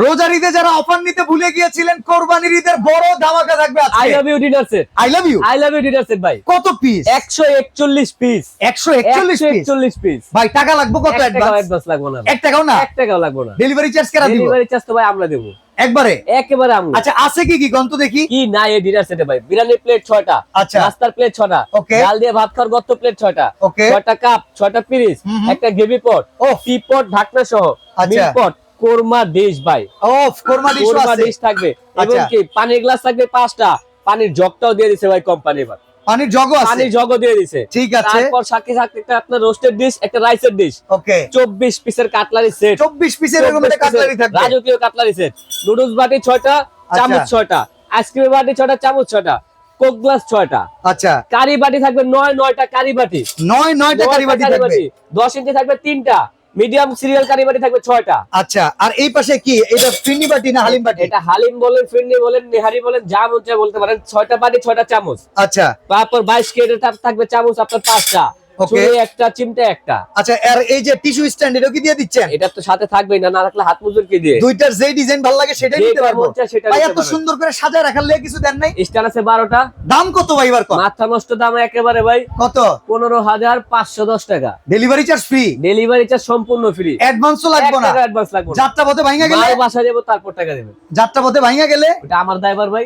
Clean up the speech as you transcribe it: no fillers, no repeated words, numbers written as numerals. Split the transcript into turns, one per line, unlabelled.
রোজার ঈদে যারা অফার নিতে ভুলে গিয়েছিলেন, কোরবানির ঈদের বড় ধামাকা থাকবে আজকে।
I love you dinner set,
I love you,
I love you dinner set ভাই।
কত পিস?
141 পিস,
141
পিস
ভাই। টাকা লাগবে কত?
অ্যাডভান্স লাগবে না,
1 টাকাও না,
1 টাকাও লাগবে না।
ডেলিভারি চার্জ কেন দিব?
ডেলিভারি চার্জ তো ভাই আমরা দেব
একবারে
একেবারে আমরা।
আচ্ছা, আছে কি কি গন্ত দেখি?
কি না এই ডিনার সেটে ভাই? বিরিয়ানি প্লেট 6টা,
আচ্ছা,
নাস্তার প্লেট 6টা,
ওকে,
ডাল দিয়ে ভাত খাওয়ার গত্ত প্লেট 6টা,
ওকে,
6টা কাপ, 6টা পিরিচ, একটা গ্রেভি পট, টি পট ঢাকনা সহ, মিল পট, কোরমা ডিশ ভাই।
কোরমা
ডিশ থাকবে এবং কি পানির গ্লাস থাকবে 5টা, পানির জগটাও দিয়ে দিয়েছে ভাই কোম্পানি। ভাই
পানির জগও আছে,
পানির জগও দিয়ে দিয়েছে,
ঠিক আছে।
তারপর সাথে সাথে একটা আপনার রোস্টেড ডিশ, একটা রাইসের ডিশ,
ওকে,
24 পিসের কাটলারি সেট,
24 পিসের এরকম একটা কাটলারি থাকবে,
রাজকীয় কাটলারি সেট। নুডলস বাটি 6টা, চামচ 6টা, আইসক্রিম বাটি 6টা, চামচ 6টা, কোক গ্লাস 6টা।
আচ্ছা,
কারি বাটি থাকবে 9টা কারি বাটি,
9টা কারি বাটি থাকবে।
10 ইঞ্চি থাকবে 3টা, মিডিয়াম সিরিয়াল কারি বাটি থাকবে 6টা।
আচ্ছা, আর এই পাশে কি এটা? ফিরনি বাটি না হালিম বাটি?
এটা হালিম বলেন, ফিরনি বলেন, নেহারি বলেন, যা মন চায় বলতে পারেন। 6টা বাটি, 6টা চামচ।
আচ্ছা,
তারপর 22 কেজি থাকবে চামচ আপনার 5টা, ছুরি একটা, চিমটা একটা।
আচ্ছা, আর এই যে টিস্যু স্ট্যান্ড এটা কি দিয়ে দিচ্ছেন?
এটা তো সাথে থাকবেই, না রাখলে হাত মুজুর কি দিয়ে?
দুইটার যে ডিজাইন ভালো লাগে সেটাই নিতে পারবো। ভাই এত
পারবেন।
সুন্দর করে সাজায় রাখার লাগে কিছু দেন নাই?
স্ট্যান্ড আছে 12টা।
দাম কত ভাই এবার?
মাথা নষ্ট দাম একেবারে ভাই।
কত?
15,510 টাকা।
Delivery charge free?
Delivery charge সম্পূর্ণ ফ্রি,
অ্যাডভান্সও লাগবে না?
অ্যাডভান্স লাগবে না।
যাত্রা পথে ভাঙা গেলে?
বাসায় যাবো তারপর টাকা দেবেন।
যাত্রা পথে ভাঙা গেলে
এটা আমার দায়ভার ভাই।